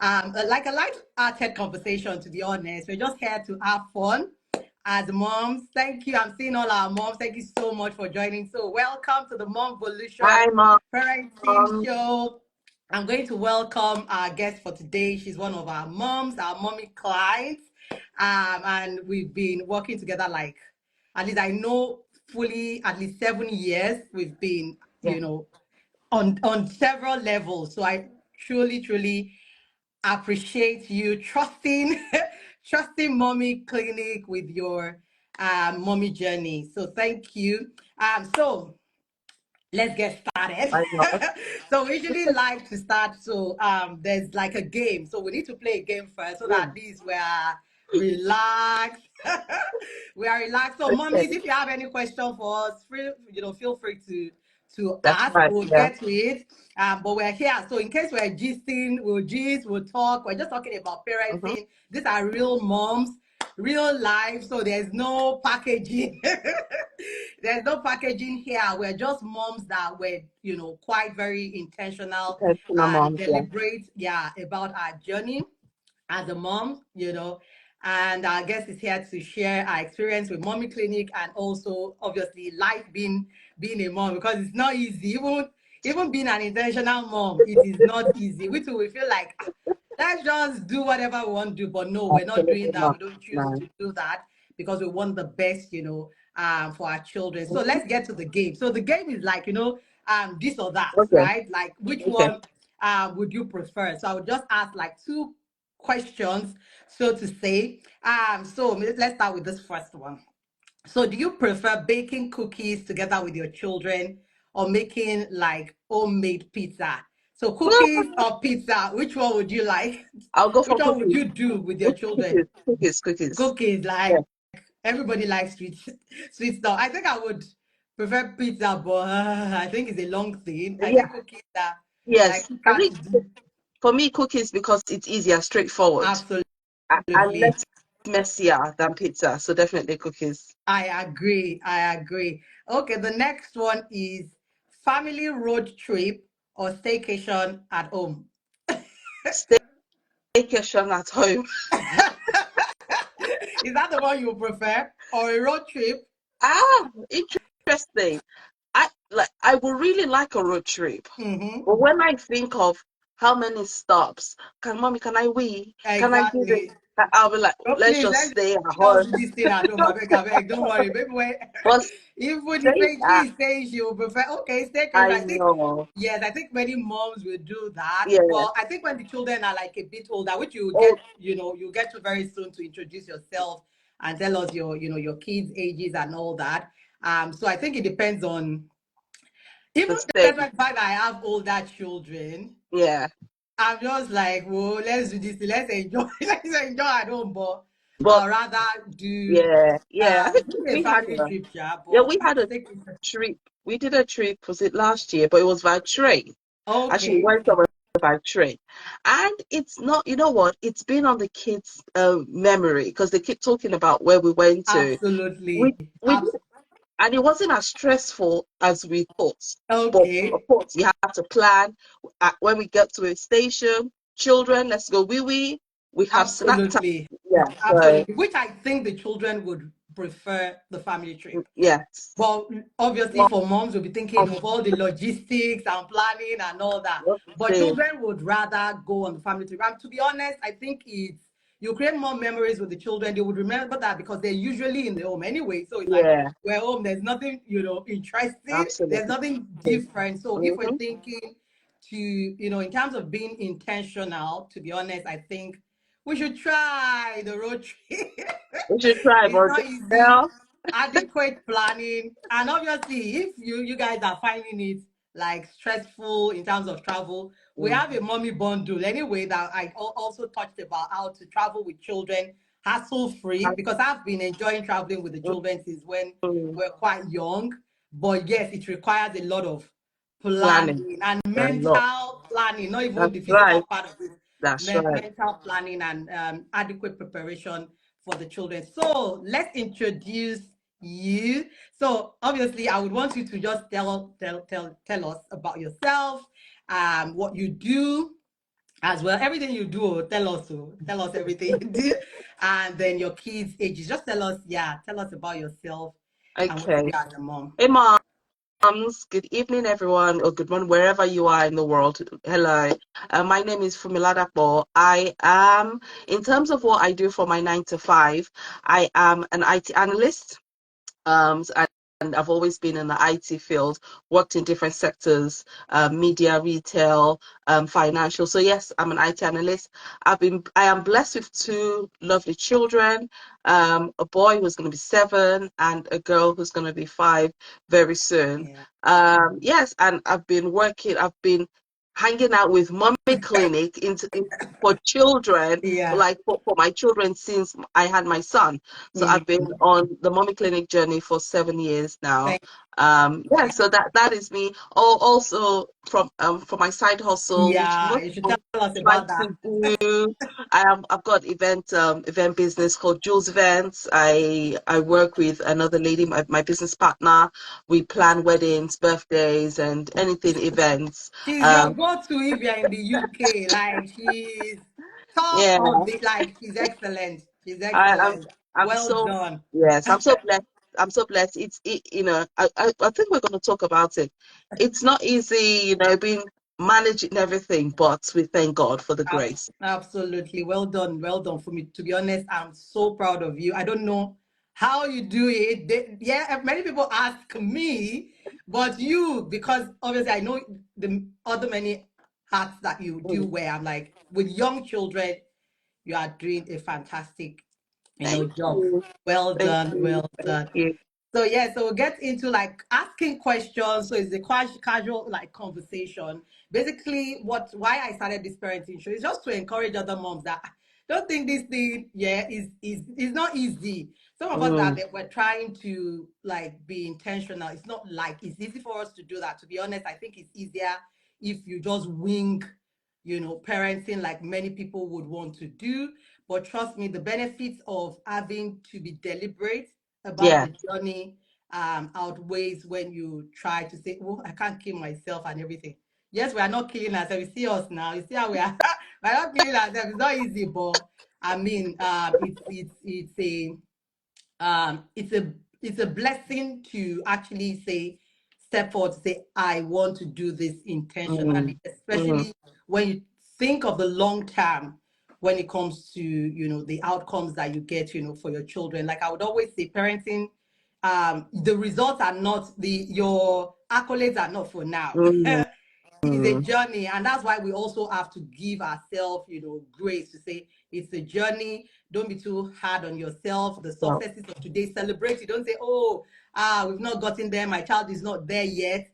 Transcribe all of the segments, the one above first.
like a light-hearted conversation, to be honest. We're just here to have fun as moms. Thank you. I'm seeing all our moms. Thank you so much for joining. So welcome to the Hi, Momvolution Mom. Parenting Show. I'm going to welcome our guest for today. She's one of our moms, our mommy clients. And we've been working together like, at least I know fully, at least 7 years. We've been, Yeah. on several levels. So I truly appreciate you trusting trusting Mommy Clinic with your mommy journey. So thank you. So let's get started. Why not? So we usually like to start. So there's like a game. So we need to play a game first so that Mm, at least we are relaxed. We are relaxed. So okay, mommies, if you have any question for us, feel free to that's ask. right. We'll Yeah. get to it. But we're here. So in case we're gisting, we'll gist, we'll talk. We're just talking about Mm-hmm. parenting. These are real moms, real life. So there's no packaging. There's no packaging here. We're just moms that were, quite very intentional Okay, to my and mom. Yeah. deliberate, yeah, about our journey as a mom. And our guest is here to share our experience with Mommy Clinic and also obviously life being a mom because it's not easy. Even being an intentional mom, it is not easy. We feel like let's just do whatever we want to do, but no, we're not doing Absolutely that. not. We don't choose No. to do that because we want the best, for our children. So Mhm. let's get to the game. So the game is like, this or that, Okay. right? Like which Okay. one would you prefer? So I would just ask like two questions, so to say. So let's start with this first one. So do you prefer baking cookies together with your children or making like homemade pizza? So cookies or pizza, which one would you like? I'll go Which for one would cookies. you do with your children? Cookies. Cookies. Cookies. Cookies, Yeah. like everybody likes sweet stuff. I think I would prefer pizza, but I think it's a long thing. I Yeah. think cookies are like Yes. I quicker think to do. for me, cookies because it's easier, straightforward, and Absolutely. less messier than pizza. So definitely cookies. I agree. I agree. Okay, the next one is family road trip or staycation at home. Staycation at home. Is that the one you prefer? Or a road trip? Ah, interesting. I would really like a road trip. Mm-hmm. But when I think of how many stops, can I wee? Can I do this? Exactly. I'll be like, Oh, let's please, just let's stay at just home. do this thing at home. I beg. Don't worry, baby. Wait. But Even if stay she at, is saying she will prefer, okay, staycation. I I think, know. yes, I think many moms will do that. Yeah. But I think when the children are like a bit older, which you will Oh, get, you get to very soon to introduce yourself and tell us your kids' ages and all that. So I think it depends on even the stay. the fact that I have older children. Yeah. I'm just like, well, let's do this. Let's enjoy. Let's enjoy at home, but But I'll rather do yeah. I think maybe a we had family trip, yeah. yeah, But we had a stick trip. We did a trip, was it last year? But it was by train. Actually, we okay, went somewhere by train. And it's not, you know what? It's been on the kids' memory because they keep talking about where we went to. absolutely, We did, and it wasn't as stressful as we thought. But of okay, course, you have to plan. When we get to a station, children, let's go wee wee. We have snack time. absolutely, Yeah. So absolutely. Which I think the children would prefer the family trip. yes. Well, obviously, Well, for moms, we'll be thinking of all the logistics and planning and all that. what to But say? children would rather go on the family trip. And to be honest, I think you create more memories with the children. They would remember that because they're usually in the home anyway. So it's like Yeah, we're home. There's nothing, interesting. There's absolutely. nothing different. So if we're Hmm. thinking in terms of being intentional, to be honest, I think we should try the road trip. We should try, It's but not easy. girl, Adequate planning, and obviously, if you guys are finding it like stressful in terms of travel, we have a mhm. mommy bundle anyway that I also touched about how to travel with children hassle free because I've been enjoying traveling with the children since when Mhm. we're quite young. But yes, it requires a lot of Planning planning and a lot. mental planning, not even That's the physical right. part of it, That's right. mental planning and adequate preparation for the children. So let's introduce you. So obviously, I would want you to just tell us about yourself, what you do, as well. Everything you do, tell us everything you do, and then your kids' ages. Just tell us, yeah, tell us about yourself and what you Okay. do as a mom. Hey, moms. Good evening, everyone, or good morning, wherever you are in the world. Hello. My name is Fumiladapo. I am, in terms of what I do for my 9 to 5, I am an IT analyst. And I've always been in the IT field, worked in different sectors, media, retail, financial. So yes, I'm an IT analyst. I am blessed with two lovely children, a boy who's going to be 7 and a girl who's going to be 5 very soon. Yeah, Yes, and I've been hanging out with Mommy Clinic for children, yeah. like for my children since I had my son. So I've been Mm. on the Mommy Clinic journey for 7 years now. Thank Yeah, so that is me. Oh, also from my side hustle, which Yeah, most you should tell people us try about that. to do. I've got event business called Jules Events. I work with another lady, my business partner. We plan weddings, birthdays, and anything events. She's your Um, go-to if you're in the UK. Like she's top yeah, of the like she's excellent. She's I, I'm excellent. I'm Well so done. yes, I'm so blessed. I'm so blessed. I think we're going to talk about it. It's not easy, being managing everything, but we thank God for the grace. Absolutely. Well done for me. To be honest, I'm so proud of you. I don't know how you do it. Yeah, many people ask me, but you, because obviously I know the other many hats that you do Mm, wear. I'm like, with young children, you are doing a fantastic, thank job. you, Well thank done, you, well thank done. you. So yeah, so we'll get into like asking questions. So it's a casual like conversation. Basically, why I started this parenting show is just to encourage other moms that don't think this thing, yeah, is not easy. Some of us Mm, that we're trying to like be intentional. It's not like it's easy for us to do that. To be honest, I think it's easier if you just wing, parenting like many people would want to do. But trust me, the benefits of having to be deliberate about yeah. the journey outweighs when you try to say, "Oh, I can't kill myself and everything." Yes, we are not killing ourselves. You see us now. You see how we are. We're not killing ourselves. It's not easy, but I mean, it's a blessing to actually say step forward to say I want to do this Mm, intentionally, mm, especially when you think of the long term when it comes to the outcomes that you get for your children. Like I would always say, parenting, the results are not your accolades are not for now. mm, It's a mm. journey, and that's why we also have to give ourselves grace to say it's a journey. Don't be too hard on yourself. The So, successes of today, celebrate it. Don't say, oh, we've not gotten there, my child is not there yet.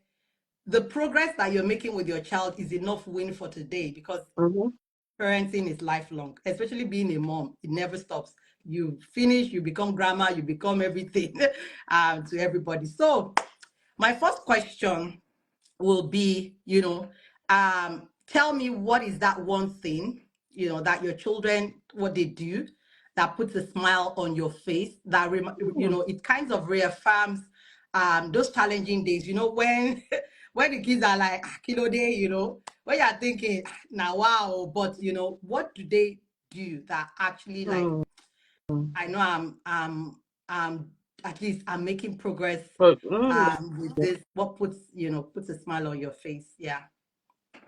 The progress that you're making with your child is enough win for today, because mhm. parenting is lifelong, especially being a mom. It never stops. You finish, you become grandma, you become everything to everybody. So my first question will be, tell me, what is that one thing, that your children, what they do, that puts a smile on your face, that, Mm, it kind of reaffirms those challenging days, when, when the kids are like, kilo day, when you're thinking, now, wow, but, what do they do that actually like, mm, mm. I know I'm at least I'm making progress But, with this. What puts a smile on your face? Yeah.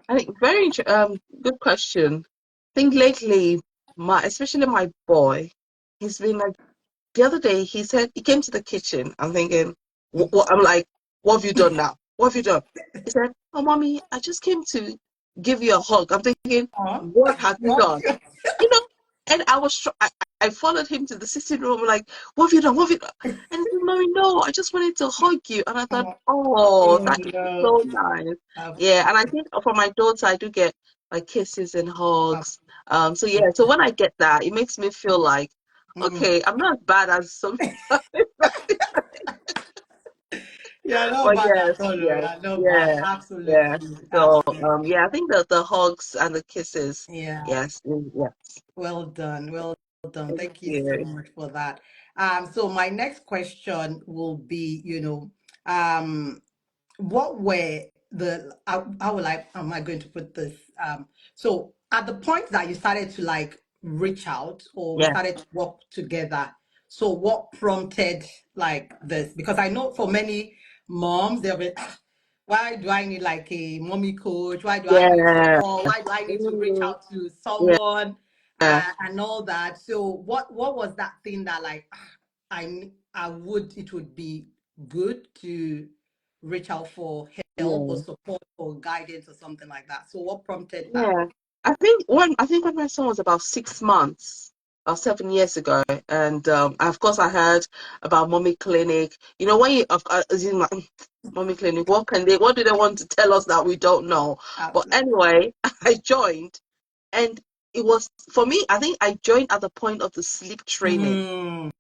I think good question. I think lately, especially my boy, he's been like the other day. He said he came to the kitchen. I'm thinking, what? I'm like, what have you done now? What have you done? He said, "Oh, mommy, I just came to give you a hug." I'm thinking, Uh-huh. what have you What? done? You know, and I followed him to the sitting room, like, what have you done? What have you done? And he said, mommy, no, I just wanted to hug you. And I thought, oh, Oh that is no. so nice. Yeah, and I think for my daughter, I do get like kisses and hugs. So yeah, so when I get that, it makes me feel like, Mm. okay, I'm not as bad as some, but Yeah, not bad yes, at all. yes, Yeah, not bad. yeah, yeah. Absolutely. So Absolutely. yeah, I think the hugs and the kisses, Yeah. yes, yeah. Well done. Well done. Thank Thank you so you. much for that. So my next question will be, what were the how am I going to put this? So at the point that you started to like reach out or we Yeah, started to work together, so what prompted like this? Because I know for many moms, they'll be, "Ah, why do I need like a mommy coach? Why do I need yeah, support? Why do I need to reach mm, out to yeah, someone yeah, and all that?" So what was that thing that like, "Ah, I would, it would be good to reach out for help or yeah. support or guidance or something like that." So what prompted that? Yeah. I think when my son was about 6 months or 7 years ago, and of course I heard about mommy clinic. You know, when you as in like, mommy clinic, what do they want to tell us that we don't know? But Absolutely. anyway, I joined, and it was for me. I think I joined at the point of the sleep training. Mm,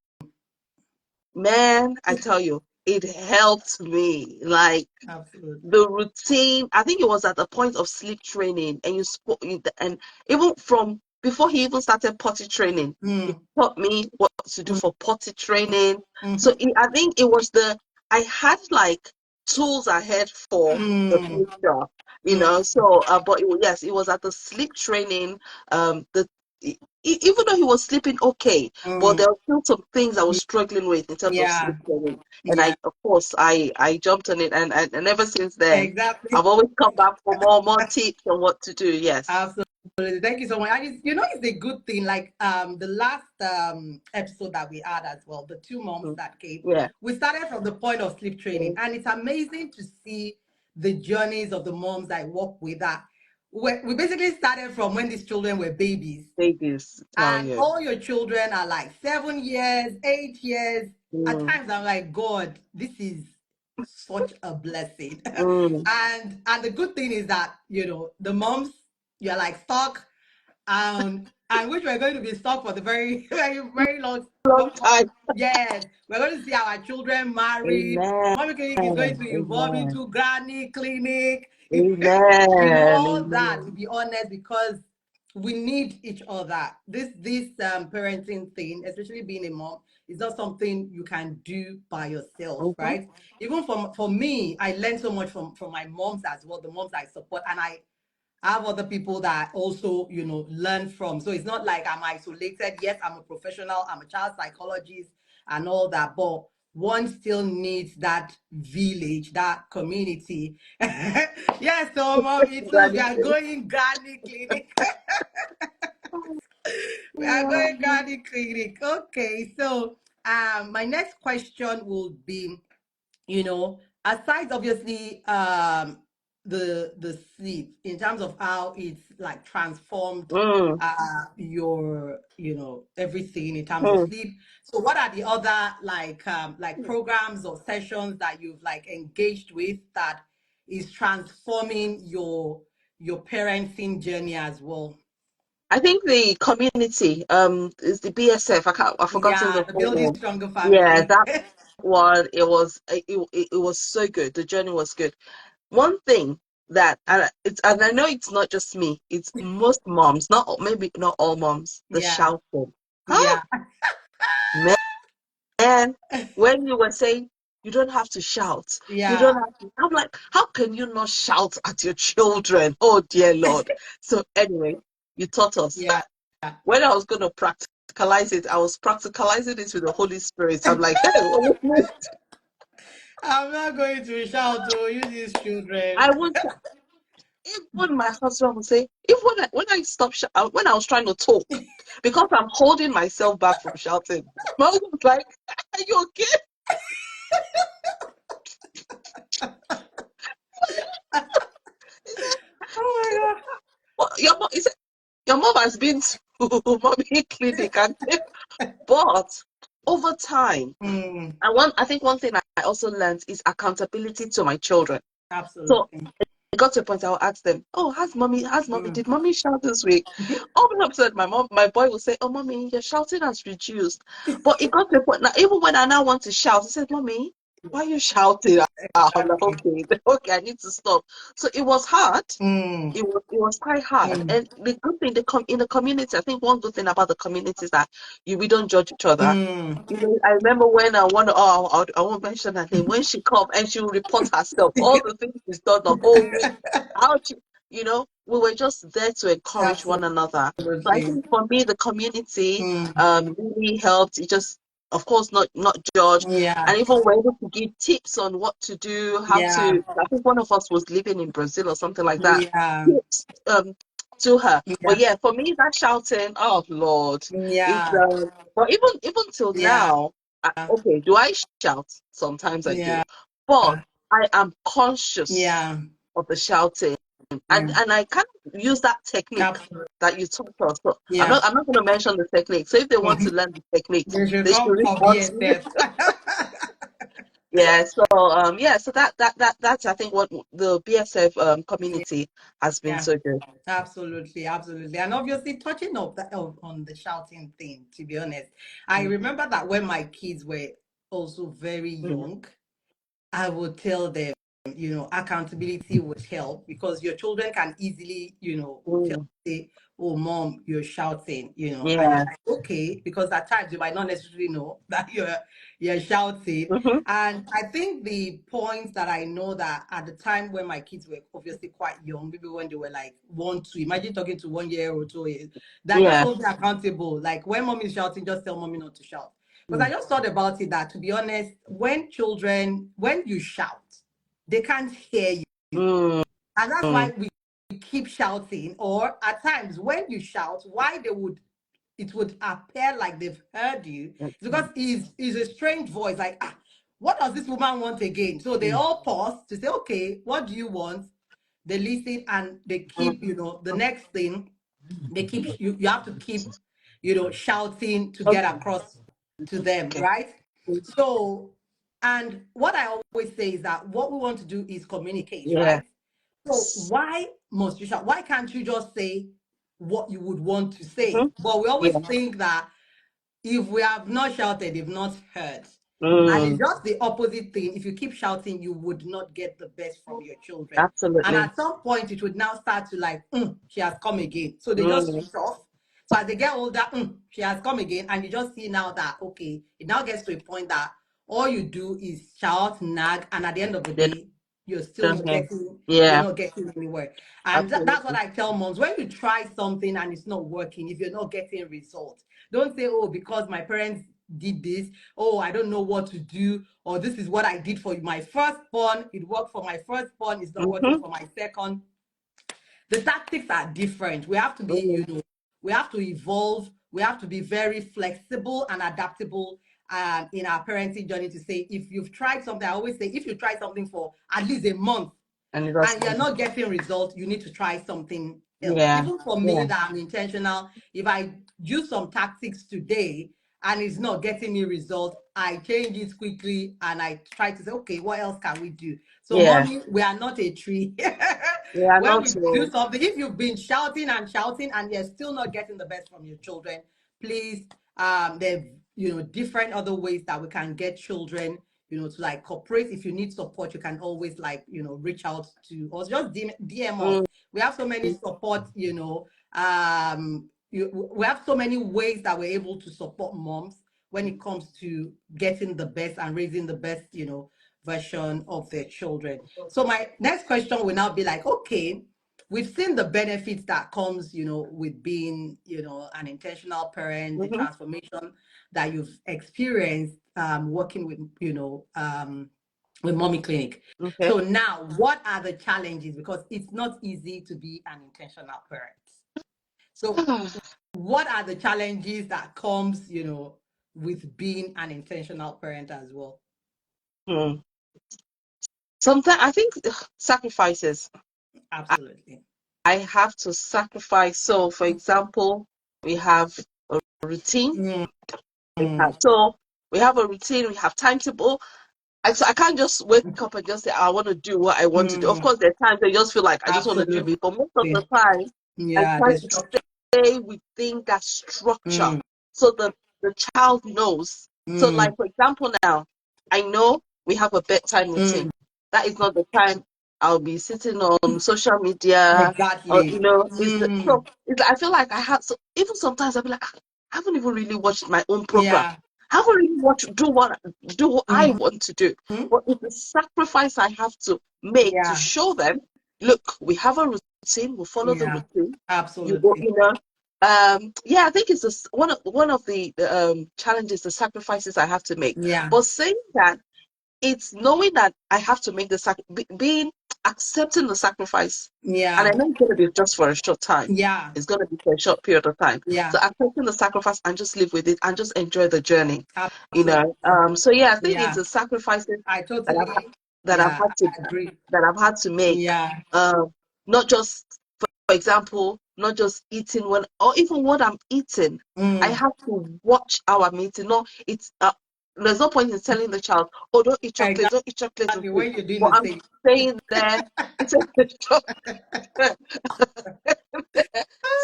Man, I tell you, it helped me. Like absolutely. the routine, I think it was at the point of sleep training, and you spoke, and even from before he even started potty training, he Mm, taught me what to do mm, for potty training. So mhm, I think it was I had like tools ahead for the mm, future, mm, So, but yes, it was at the sleep training. The Even though he was sleeping okay, but mm. there were still some things I was struggling with in terms of Yeah, sleep training. And yeah, of course, I jumped on it, and ever since then, exactly. I've always come back for more tips on what to do. Yes. Absolutely. Thank you so much. It's a good thing. Like the last episode that we had as well, the two moms Mhm. that came, Yeah. we started from the point of sleep training, Mm. and it's amazing to see the journeys of the moms I work with. That we basically started from when these children were babies, Babies, tell and you. all your children are like 7 years, 8 years. At Mm. times, I'm like, God, this is such a blessing. Mm. And the good thing is that the moms, you're like stuck, and which we're going to be stuck for the very very very Long long. time. Yes, we're going to see our children married. Amen. Mommy clinic is going to evolve Amen. into granny clinic. Amen. All that, to Amen. be honest, because we need each other. This parenting thing, especially being a mom, is not something you can do by yourself, Mm-hmm. right? Even for me, I learned so much from my moms as well, the moms I support, and I have other people that also, learn from. So it's not like I'm isolated. Yes, I'm a professional, I'm a child psychologist and all that, but one still needs that village, that community. Yes, so mom, it too, we Granny are thing. going granny clinic. We are Yeah. going granny clinic. Okay, so my next question will be, aside obviously the sleep, in terms of how it's like transformed Mm. your everything in terms of Mm. sleep. So what are the other like programs or sessions that you've like engaged with that is transforming your parenting journey as well? I think the community is the BSF. I've forgotten Yeah, the the full building name. stronger Yeah, family. that one. It was so good. The journey was good. One thing that and I know it's not just me. It's most moms. Maybe not all moms. The Yeah, shouting. Ah, yeah, man, when you were saying you don't have to shout, you don't yeah, have to. I'm like, how can you not shout at your children? Oh dear Lord. So anyway, you taught us. yeah. When I was going to practicalize it, I was practicalizing it with the Holy Spirit. I'm like, hey, Holy Spirit, I'm not going to shout to you, these children. I want to. Even my husband would say, even when I stopped, when I was trying to talk, because I'm holding myself back from shouting, my husband was like, are you okay? He said, Oh my well, he said, your mom has been to mommy clinic, but over time, God. Mm, I think one thing I also learned is accountability to my children. So absolutely. it got to a point I'll ask them, oh, Mm. did mommy shout this week? All of a sudden, my boy will say, oh, mommy, your shouting has reduced. But it got to a point now, even when I now want to shout, he said, mommy, why are you shouting? I'm like, Exactly. okay, okay, I need to stop. So it was hard. Mm, It was quite hard. mm, And the good thing, in the community, I think one good thing about the community is that we don't judge each other. mm. I remember when I won't mention her name, when she come and she will report herself, all the things she's done the whole week. How she, we were just there to encourage one another. So I Absolutely. think for me, the community Mm, really helped. It just, of course, not judge, yeah. and even we're able to give tips on what to do, how Yeah. to. I think one of us was living in Brazil or something like that. Yeah. Tips to her. But Yeah. yeah, for me, that shouting, oh Lord, is Yeah. but even till Yeah. now, okay, do I shout? Sometimes I do, Yeah. but I am conscious Yeah. of the shouting, and Yeah. I kind of use that technique Absolutely. that you taught us. So Yeah. I'm not going to mention the technique. So if they want to Mhm. learn the technique, They should they should come reach for out to me. BSF. Yeah. So yeah. So that's I think what the BSF community has been Yeah. so good. Absolutely, absolutely. And obviously touching on the shouting thing, to be honest. I Mm, remember that when my kids were also very mm, young, I would tell them, accountability would help because your children can easily, tell mm. say, oh mom, you're shouting, and it's Yeah. like, okay, because at times you might not necessarily know that you're shouting. Hmm. And I think the points that I know that at the time when my kids were obviously quite young, maybe when they were like 1, 2, imagine talking to 1 year or 2 years, that just Yeah. hold me accountable. Like when mommy is shouting, just tell mommy not to shout. Because I Mm, just thought about it that, to be honest, when you shout, they can't hear you. mm, And that's mm. why we keep shouting. Or at times when you shout, why it would appear like they've heard you. It's because it's a strange voice, like, what does this woman want again? So they Mm, all pause to say, okay, what do you want? They listen and they mm. keep, the next thing, they keep you have to keep, shouting to get Okay. across to them, Okay. right? So, and what I always say is that what we want to do is communicate, Yes. right? So why must you shout? Why can't you just say what you would want to Hmm. say? But we always Yeah. think that if we have not shouted, they've not heard. And it's Mm. just the opposite thing. If you keep shouting, you would not get the best from your children. And Absolutely. at some point, it would now start to like, she has come again. So they just Mm. switch off. So as they get older, she has come again. And you just see now that, okay, it now gets to a point that all you do is shout, nag, and at the end of the They day, you're still don't not hear. getting, you're Yeah. not getting anywhere. And that's what Absolutely. I tell moms. When you try something and it's not working, if you're not getting results, don't say, oh, because my parents did this, oh, I don't know what to do, or this is what I did for my firstborn. It worked for my firstborn, it's not working Mm-hmm. for my second. The tactics are different. We have to be, Mm. we have to evolve. We have to be very flexible and adaptable in our parenting journey to say, if you've tried something, I always say, if you try something for at least a month, And it does. and you're not getting results, you need to try something else. Yeah. Even for me, Yeah. that I'm intentional, if I use some tactics today and it's not getting me results, I change it quickly and I try to say, okay, what else can we do? So, Yeah. mommy, we are not a tree. Yeah. When Not we do so. something, if you've been shouting and you're still not getting the best from your children, please, there different other ways that we can get children, to like cooperate. If you need support, you can always like, reach out to us, just DM us. Mm. We have so many support, we have so many ways that we're able to support moms when it comes to getting the best and raising the best, version of their children. So my next question will now be like, okay, we've seen the benefits that comes, with being, an intentional parent, the Mm-hmm. transformation that you've experienced working with, with Mommy Clinic. Okay. So now, what are the challenges? Because it's not easy to be an intentional parent. So what are the challenges that comes, with being an intentional parent as well? Mm. Sometimes I think sacrifices. Absolutely. I have to sacrifice. So, for example, we have a routine. Mm, We have a routine. We have timetable. I can't just wake up and just say, I want to do what I want to do. Of mm, course, there are times I just feel like I just want to do absolutely. it. But most of the time, I Yeah, try the to structure. stay within that structure Mm, so the child knows. So, mm, like, for example, now, I know we have a bedtime mm, routine. That is not the time I'll be sitting on social media or, exactly. so I feel like I have, so even sometimes I'll be like, "Ah, I haven't even really watched my own program. Yeah. I haven't really watched, do what I Mhm, want to do. But it's the sacrifice I have to make to yeah. show them, look, we have a routine. We follow the Yeah. routine. Absolutely. Yeah, I think it's one of the challenges, the sacrifices I have to make. Yeah. But saying that, it's knowing that I have to make being accepting the sacrifice, and I Yeah. know it's going to be just for a short time. Yeah. It's going to be for a short period of time. Yeah. So accepting the sacrifice and just live with it and just enjoy the journey. Absolutely. So yeah, I think it's Yeah. the sacrifices I that I've totally, that I've yeah, had to I agree. make. Yeah. Not just, for example, not just eating when, or even what I'm eating. I Mm. have to watch how I'm eating. No, it's there's no point in telling the child, "Oh, don't eat chocolate in Exactly. food." When you're doing But the I'm same. staying there eating the chocolate.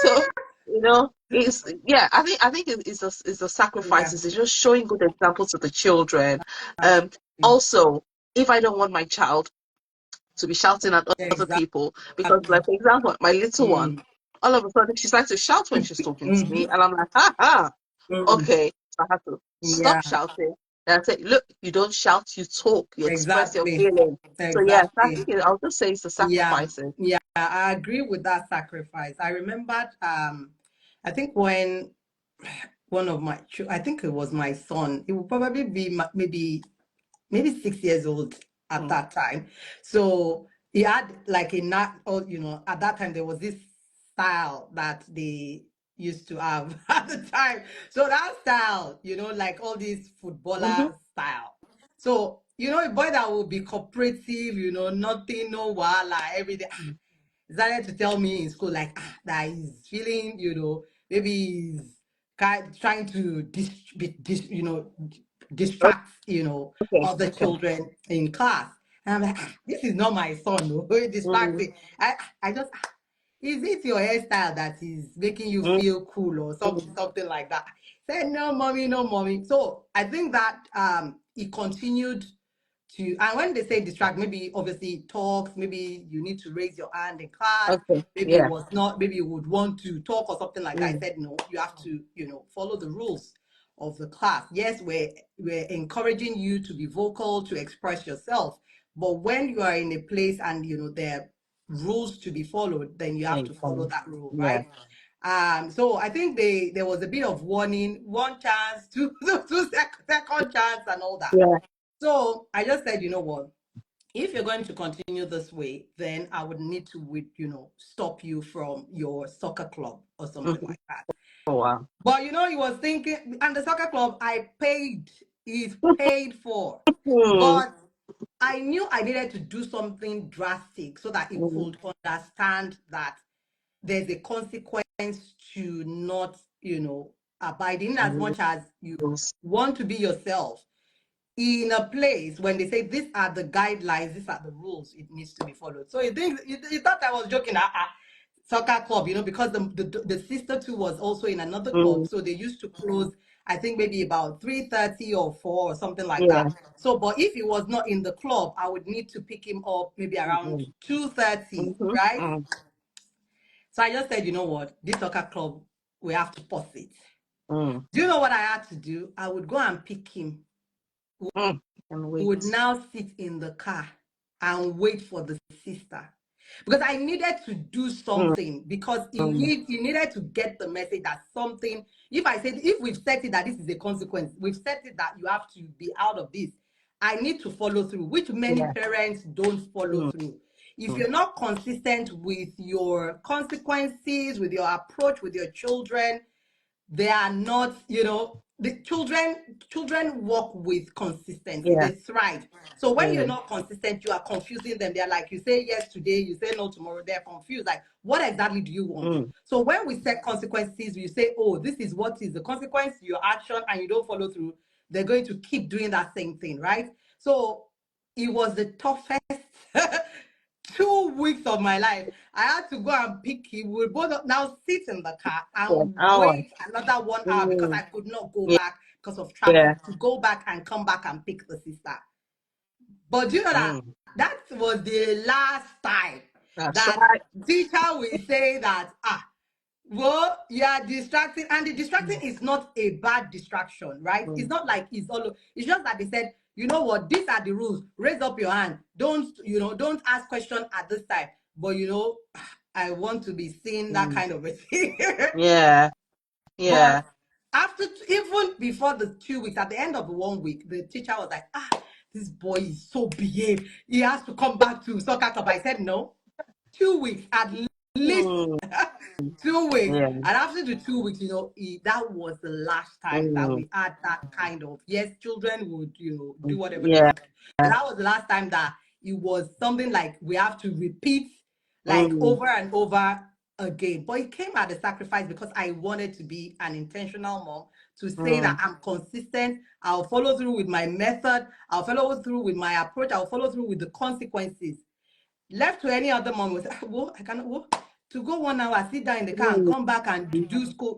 So, it's yeah. I think it's a Yeah. sacrifices. It's just showing good examples to the children. Um, Absolutely. Also, if I don't want my child to be shouting at other Exactly. people, because, like, for example, my little one, Mm. all of a sudden she starts to shout when she's talking to me, Mm-hmm. and I'm like, ha ha, Mm. okay. So I have to Yeah. stop shouting and I say, look, you don't shout, you talk, you express your Exactly. feelings. So yes, I Exactly. think I'll just say it's the Yeah. sacrifices. Yeah. I agree with that sacrifice. I remembered, I think when one of my, I think it was my son, it would probably be maybe 6 years old at Mm. that time. So he had like a not, or at that time there was this style that they used to have at the time. So that style, like all these Mm-hmm. footballer style. So, a boy that will be cooperative, nothing, no wala, every day started to tell me in school like that he's feeling, maybe he's trying to distract, Okay, other okay. children in class. And I'm like, this is not my son, no, Mm, distracting. I just, is it your hairstyle that is making you mm, feel cool or something like that? Said no, mommy, no, mommy. So I think that he continued and when they say distract, maybe obviously talks, maybe you need to raise your hand in class, okay, maybe it yeah. was not, maybe you would want to talk or something like that. I Mm, said no, you have to, follow the rules of the class. Yes, we're encouraging you to be vocal, to express yourself, but when you are in a place and there are rules to be followed, then you have to follow that rule, yeah. right? So I think there was a bit of warning, one chance, second chance, and all that. Yeah. So I just said, you know what? If you're going to continue this way, then I would need to, stop you from your soccer club or something Mm-hmm. like that. Oh, wow. But he was thinking, and the soccer club is paid for. Mm, But I knew I needed to do something drastic so that he mm, could understand that there's a consequence to not, abiding as mm, much as you yes. want to be yourself in a place when they say these are the guidelines, these are the rules, it needs to be followed. So you thought I was joking, soccer club, because the sister too was also in another club, Mm, so they used to close, I think maybe about 3:30 or 4 or something like yeah. that. So, but if he was not in the club, I would need to pick him up maybe around Mm, 2:30, mm-hmm. right? Mm, So I just said, you know what, this soccer club, we have to pause it. mm, Do you know what I had to do? I would go and pick him, mm. And would wait. now sit in the car and wait for the sister because I needed to do Mm, something because mm, he needed to get the message that something. If we've set it that this is a consequence, we've set it that you have to be out of this. I need to follow through, which many yeah. parents don't follow Mm, through. If mm, you're not consistent with your consequences, with your approach with your children, they are not, the children work with consistency, yeah. they thrive. So when you're Mm, not consistent, you are confusing them. They're like, you say yes today, you say no tomorrow, they're confused, like what exactly do you want? mm, So when we set consequences, you say, oh, this is what is the consequence, your action, and you don't follow through, they're going to keep doing that same thing, right? So it was the toughest 2 weeks of my life. I had to go and pick him. We both now sit in the car for an and hour. wait another 1 hour because Mm, I could not go yeah. back because of Yeah. traffic to go back and come back and pick the sister. But do you know that Mm, that was the last time that's that right. teacher will say that well, you are distracting, and the distracting Mm, is not a bad distraction, right? It's mm, not like it's all. It's just that they said, you know what, these are the rules. Raise up your hand. Don't ask question at this time. But I want to be seeing that kind of a thing. Yeah. Yeah. But after, even before the 2 weeks, at the end of the 1 week, the teacher was like, this boy is so behaved. He has to come back to soccer club. I said, no, 2 weeks at least. Mm. 2 weeks. Yeah. And after the 2 weeks, that was the last time that Mm. we had that kind of, yes, children would, do whatever they Yeah. want. But that was the last time that it was something like we have to repeat like Mm. over and over again. But it came at a sacrifice because I wanted to be an intentional mom, to say that Mm. I'm consistent. I'll follow through with my method. I'll follow through with my approach. I'll follow through with the consequences. Left to any other mom was, well, I cannot, well, to go 1 hour, sit down in the car and Mm. come back and do school,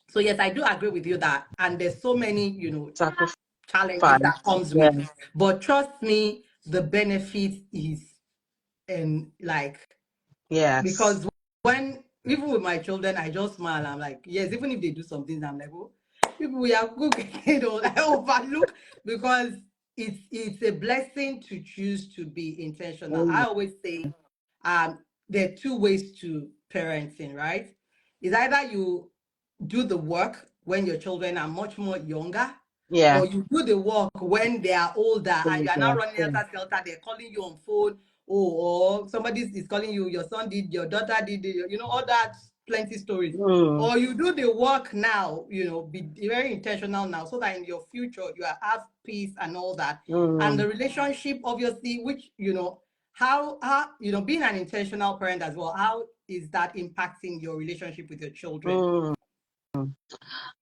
So yes, I do agree with you that, and there's so many, Sacrifice. challenges that comes Yeah. with, but trust me, the benefit is, and like, Yes. because when, even with my children, I just smile. I'm like, yes, even if they do something, I'm like, oh, people we are good, I overlook, because it's a blessing to choose to be intentional. Mm. I always say, there are two ways to parenting, right? It's either you do the work when your children are much more younger, Yeah. or you do the work when they are older and you are Yeah. not running after shelter, they're calling you on phone, or somebody is calling you, your son did, your daughter did, all that, plenty stories. Mm. Or you do the work now, be very intentional now, so that in your future you have peace and all that. And Mm. the relationship, obviously, which, how, being an intentional parent as well, how is that impacting your relationship with your children? Mm.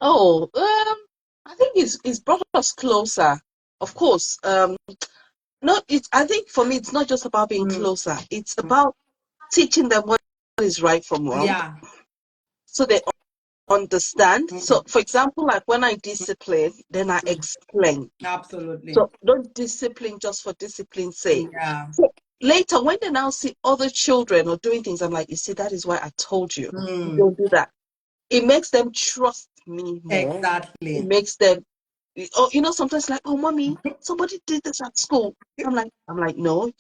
Oh, I think it's brought us closer. Of course. No, I think for me it's not just about being Mm. closer. It's about teaching them what is right from wrong, Yeah. so they understand. Mm. So, for example, like when I discipline, then I explain. Absolutely. So don't discipline just for discipline's sake. Yeah. So later, when they now see other children or doing things, I'm like, you see, that is why I told you. Mm. Don't do that. It makes them trust me more. It Exactly. makes them, sometimes like, oh, mommy, somebody did this at school. I'm like, no,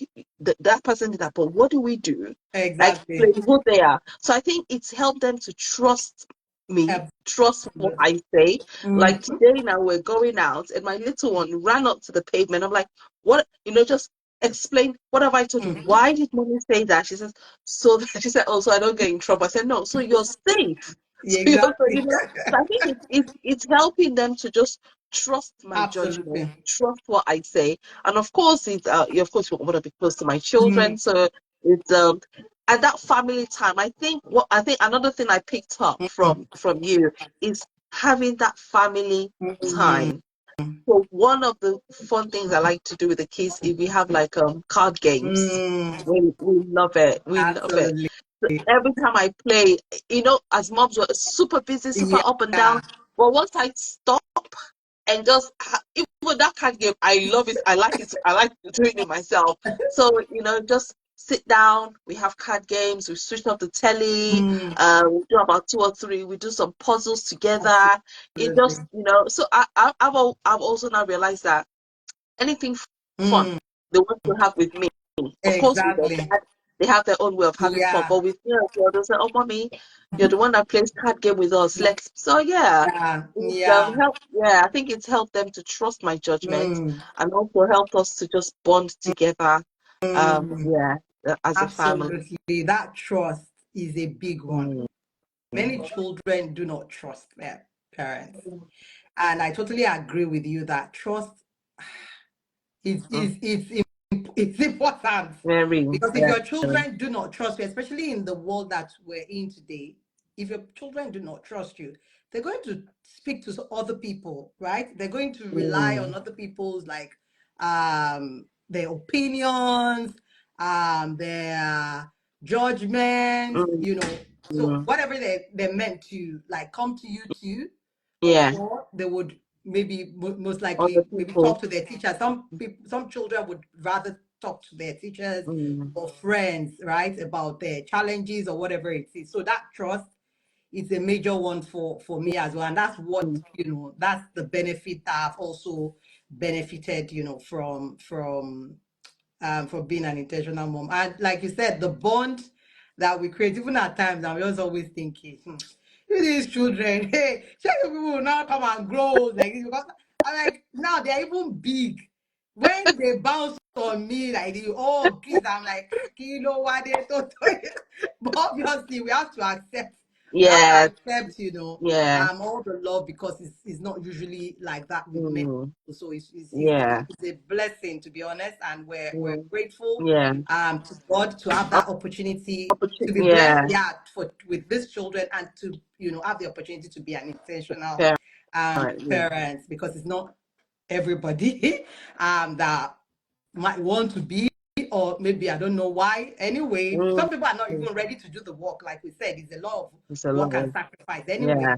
that person did that. But what do we do? I Exactly. explain who they are. So I think it's helped them to trust me, trust what Absolutely. I say. Like Mm. today now we're going out and my little one ran up to the pavement. I'm like, what? Just explain, what have I told you? Mm. Why did mommy say that? She says, so that, she said, oh, so I don't get in trouble. I said, no, so you're safe. So you're, so, Exactly. so I think it's helping them to just trust my judgment, Absolutely. trust what I say. And of course, of course, we want to be close to my children. Mm. So it's at that family time. I think another thing I picked up Mm. from you is having that family Mm. time. So one of the fun things I like to do with the kids is we have like card games. Mm. We love it. We love it. Absolutely. Every time I play, as moms were super busy, super up and down. Yeah. But once I stop and just even that card game, I love it. I like it. I like doing it myself. So just sit down. We have card games. We switch off the telly. Mm. We do about two or three. We do some puzzles together. It Absolutely. just So I've also now realized that anything fun Mm. they want to have with me. Of course, with their Exactly. dad, they have their own way of having fun. Yeah. But with me as well, they say, "Oh, mommy, you're the one that plays card game with us. Let's." So yeah, Yeah. Yeah. yeah, I think it's helped them to trust my judgment, Mm. and also helped us to just bond together. Mm. Yeah, as a family. Absolutely. That trust is a big one. Mm. Many children do not trust their parents. And I totally agree with you that trust is Mm. is is it's important, Very, because if yeah. your children do not trust you, especially in the world that we're in today, if your children do not trust you, they're going to speak to other people, right? They're going to rely Mm. on other people's, like, their opinions, their judgments, Mm. so Mm. whatever they're meant to, like, come to you to, or Yeah, for, they would maybe most other likely maybe people. talk to their teacher. Some people, some children would rather talk to their teachers Mm. or friends, right, about their challenges or whatever it is. So that trust is a major one for me as well, and that's what, Mm. that's the benefit that I've also benefited, from being an intentional mom. And like you said, the bond that we create. Even at times, I'm just always thinking, these children, hey, sure you people will now come and grow like this because I'm like, now they're even big. When they bounce on me like this, oh, kids, I'm like, you know what they don't. But obviously, we have to accept. We have to Yeah. accept, Yeah. all the love because it's not usually like that with men. Mm. So Yeah. it's a blessing to be honest, and we're Mm. grateful Yeah. to God to have that opportunity to be blessed, Yeah. yeah, for with these children and to have the opportunity to be an intentional Parent. Yeah. parent because it's not everybody that might want to be, or maybe I don't know why. Anyway, some Mm. people are not even ready to do the work. Like we said, it's a lot of It's a work lot and of, sacrifice anyway. yeah.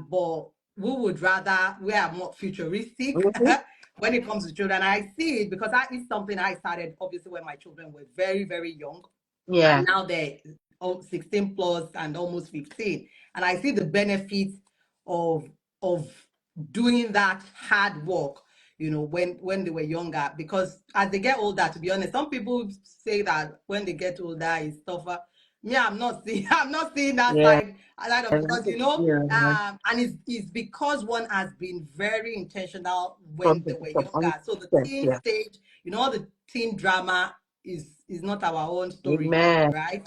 But we are more futuristic Mm-hmm. when it comes to children. I see it because that is something I started obviously when my children were very, very young, Yeah. and now they're 16 plus and almost 15, and I see the benefits of of doing that hard work, when they were younger, because as they get older, to be honest, some people say that when they get older it's tougher. Me, I'm not seeing that Yeah. side of, because Yeah. and it's because one has been very intentional when From they were from younger. So the understand. teen Yeah. stage, all the teen drama is not our own story, Amen. right?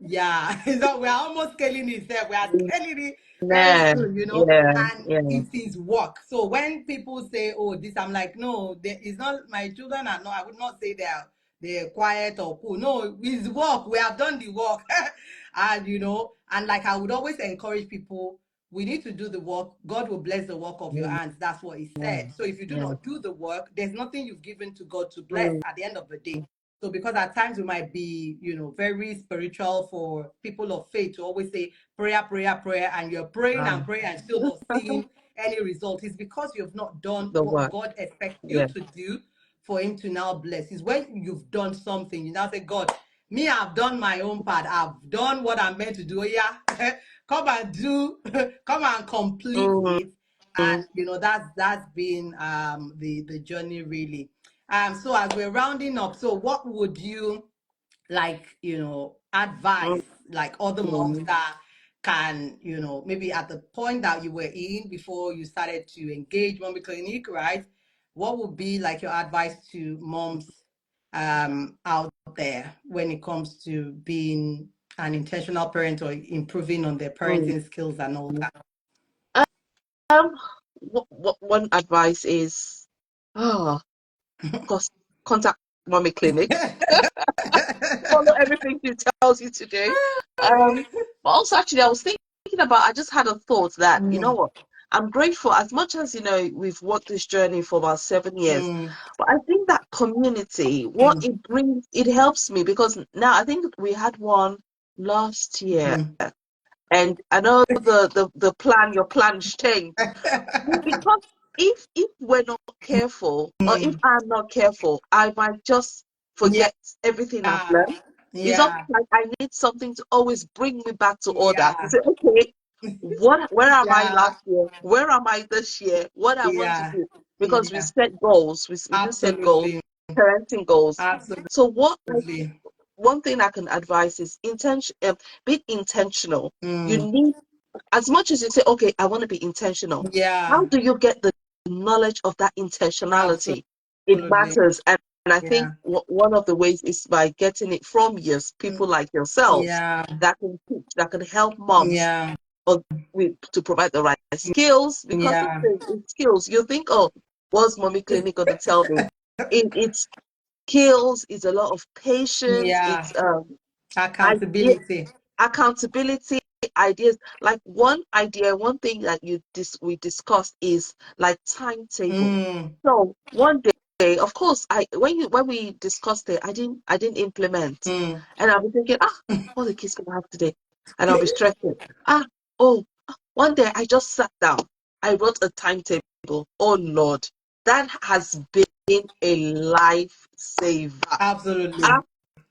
Yeah. So we're almost scaling it there. We are scaling it very Amen. soon, Yeah. and Yeah. it is work. So when people say, oh, this, I'm like, no, it's not. My children are not, I would not say they're quiet or cool. No, it's work. We have done the work. And and like I would always encourage people, we need to do the work. God will bless the work of your hands. That's what he said. So if you do Yeah. not do the work, there's nothing you've given to God to bless Mm. at the end of the day. So because at times we might be, very spiritual for people of faith to always say prayer, prayer, prayer, and you're praying and Um, praying and still not seeing any result. It's because you've not done the what work. God expects you Yeah. to do for him to now bless. It's when you've done something, you now say, God, me, I've done my own part. I've done what I'm meant to do. Oh, yeah, come and do, come and complete Mm. it. And that's been the journey really. So as we're rounding up, so what would you like, advise like other moms Mm. that can, maybe at the point that you were in before you started to engage Mommy Clinic, right? What would be like your advice to moms out there when it comes to being an intentional parent or improving on their Mm. parenting skills and all that? Um, what one advice is, oh, of course, contact Mommy Clinic. Follow everything she tells you to do. But also, actually, I was thinking about, I just had a thought that, you know Mm, what, I'm grateful as much as, we've walked this journey for about 7 years. mm, But I think that community, what mm, it brings, it helps me because now I think we had one last year. mm. And I know your plans changed. Because if we're not careful, or if Mm. I'm not careful, I might just Yeah, forget everything I've learned. It's almost yeah, like I need something to always bring me back to order. To yeah, say, okay, where am I yeah, last year? Where am I this year? What I want to yeah, do? Because we yeah. set goals. We do set goals, Absolutely, parenting goals. So absolutely. one thing I can advise is be intentional. You Mm. need, as much as you say, okay, I want to be intentional, how Yeah, do you get the knowledge of that intentionality? It absolutely. matters. And I think Yeah, one of the ways is by getting it from years, mm, people like yourselves yeah, that can teach, that can help moms yeah, to provide the right skills. Because yeah. it's skills. You think, oh, what's Mommy Clinic going to tell me? It's skills, it's a lot of patience, Yeah, it's idea, accountability. accountability, ideas. Like one thing that we discussed is like timetable. Mm, So one day, of course, when we discussed it, I didn't implement, mm. and I'll be thinking, what the kids gonna have today, and I'll be stressing. Ah, oh, one day I just sat down, I wrote a timetable. Oh Lord, that has been a lifesaver. Absolutely,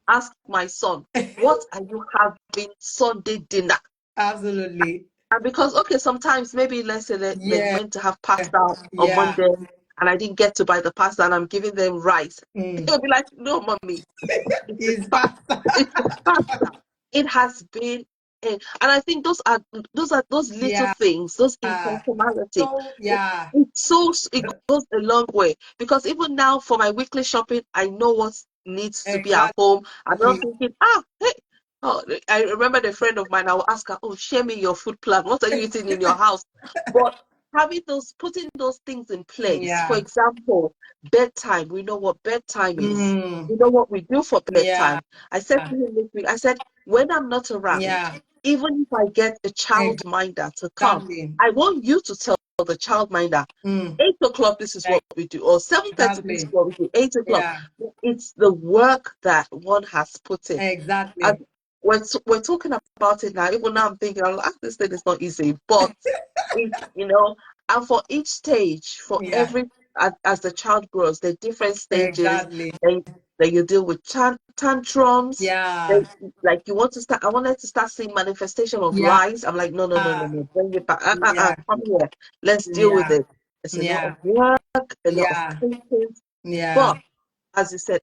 Ask my son, what are you having Sunday dinner? absolutely. And because, okay, sometimes maybe let's say that they're Yeah, meant to have pasta on yeah. Monday and I didn't get to buy the pasta and I'm giving them rice. Mm. They'll be like, no, mommy, it's the It's faster. it's the pasta. it has been, and I think those little Yeah. things, those intentionality. So It, yeah, it goes a long way, because even now for my weekly shopping, I know what needs to be at exactly. home. I'm not thinking, hey, oh, I remember the friend of mine. I will ask her, oh, share me your food plan. What are you eating in your house? But putting those things in place. For Yeah. example, bedtime. We know what bedtime is. Mm, We know what we do for yeah. bedtime. I said to him this week, I said, when I'm not around, Yeah. even if I get a child minder to come, Exactly. I want you to tell the child minder, Mm, 8 o'clock, this is what we do, or 7:30, this is exactly. what we do, 8 o'clock. Yeah. It's the work that one has put in. And Exactly. we're talking about it now. Even now I'm thinking, this thing is not easy, but it, and for each stage, for Yeah. every, as the child grows, the different stages, Exactly. that you deal with tantrums. Yeah. Then, like, I wanted to start seeing manifestation of Yeah. lies. I'm like, no, no, no, no, no, bring it back. Yeah. Come here. Let's deal with Yeah. it. It's a lot Yeah. of work, a lot of Yeah. patience, Yeah. but as you said,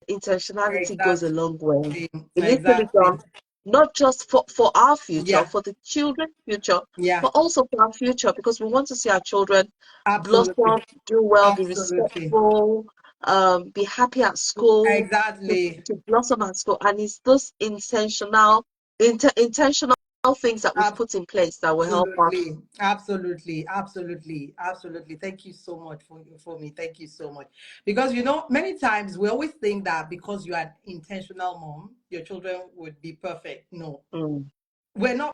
intentionality goes a Exactly. long way. It needs to be Exactly. done not just for our future, Yeah. for the children's future, Yeah. but also for our future, because we want to see our children Absolutely. blossom, do well, be Absolutely. respectful, be happy at school, Exactly. to blossom at school. And it's those intentional things that we've put in place that will help us. Absolutely, absolutely, absolutely, absolutely. Thank you so much for me. Thank you so much. Because many times we always think that because you are an intentional mom, your children would be perfect. No, Mm, we're not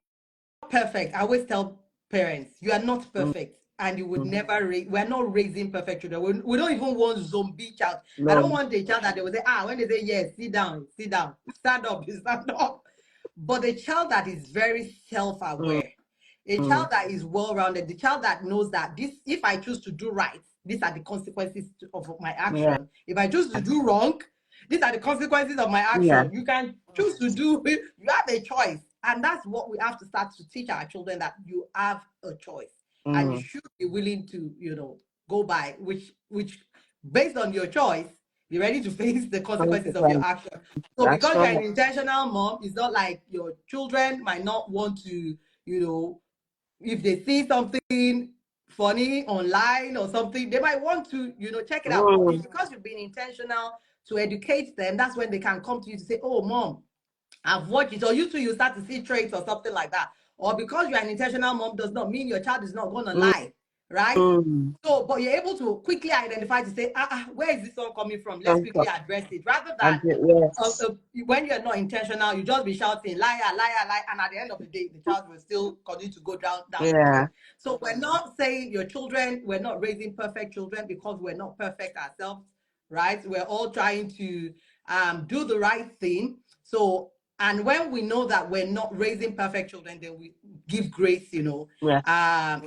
perfect. I always tell parents, you are not mm, perfect, and you would mm. never raise. We're not raising perfect children. We don't even want zombie child. I don't No. want a child that they will say, when they say yes, sit down, stand up, stand up. But a child that is very Mm, self-aware, a child mm. that is well-rounded, the child that knows that this, if I choose to do right, these are the consequences of my Yeah. action. If I choose to do wrong, these are the consequences of my Yeah. action. You can choose to do, you have a choice. And that's what we have to start to teach our children, that you have a choice. And you Mm. should be willing to, go by which based on your choice, be ready to face the consequences of your 100%. action. So That's because you're an right. intentional mom, it's not like your children might not want to, if they see something funny online or something, they might want to, check it out. But it's Mm, because you've been intentional to educate them. That's when they can come to you to say, "Oh, mom, I've watched it." Or you too, you start to see traits or something like that. Or because you're an intentional mom does not mean your child is not going to mm, lie, right? mm. So, but you're able to quickly identify to say, where is this one coming from? Let's quickly Comfort. address it. Rather And than yes. when you're not intentional, you just be shouting, liar, liar, liar. And at the end of the day, the child will still continue to go down the Yeah. drain. So we're not saying your children, we're not raising perfect children because we're not perfect ourselves, right? We're all trying to do the right thing. So, and when we know that we're not raising perfect children, then we give grace, Yeah.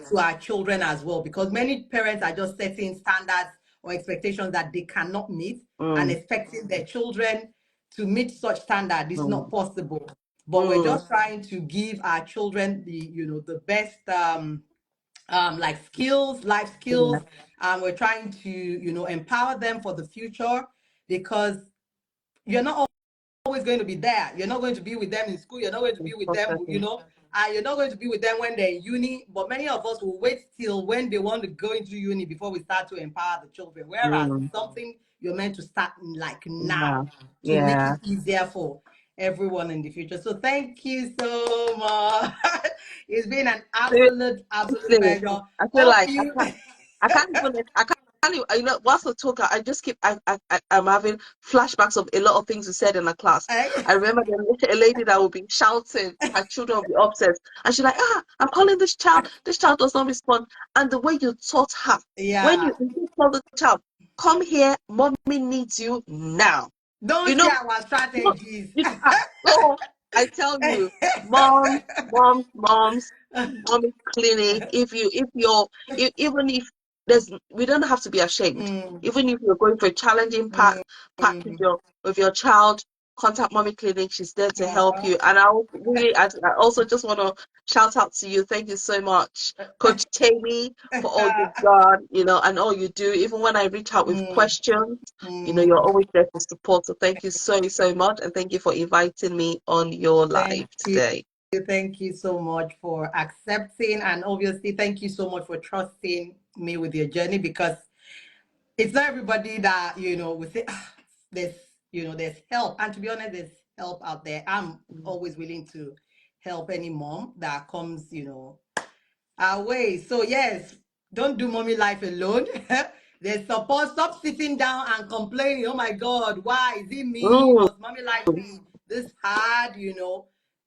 to our children as well, because many parents are just setting standards or expectations that they cannot meet, and Mm, expecting their children to meet such standard is mm, not possible. But we're mm. just trying to give our children the best like skills, life Yeah. skills. We're trying to empower them for the future, because you're not always going to be there. You're not going to be with them in school. You're not going to be with them, Unfortunately. you're not going to be with them when they're in uni. But many of us will wait till when they want to go into uni before we start to empower the children. Whereas Mm. it's something you're meant to start like Yeah. now, to make Yeah. it easier for everyone in the future. So thank you so much. It's been an absolute Seriously, pleasure. I feel Hope like you I can't even, whilst I talk, I just keep, I'm having flashbacks of a lot of things we said in the class. I remember a lady that would be shouting, her children would be upset, and she's like, I'm calling this child does not respond. And the way you taught her, when yeah. you tell the child, come here, mommy needs you now. You Don't know, share our you, strategies. so I tell you, moms, mommy clinic. Even if we don't have to be ashamed. Mm, Even if you're going for a challenging mm, patch mm, with your child, contact Mommy Clinic. She's there to help you. And I also just want to shout out to you. Thank you so much, Coach Tammy, for all you've done, and all you do. Even when I reach out with questions, you're always there to support. So thank you so, so much. And thank you for inviting me on your live today. Thank you so much for accepting, and obviously thank you so much for trusting me with your journey, because it's not everybody that we say there's help, and to be honest, there's help out there. I'm always willing to help any mom that comes our way. So yes, don't do mommy life alone. There's support. Stop sitting down and complaining. Oh my God, why is it me? Must mommy life be this hard?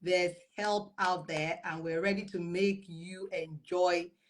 There's help out there, and we're ready to make you enjoy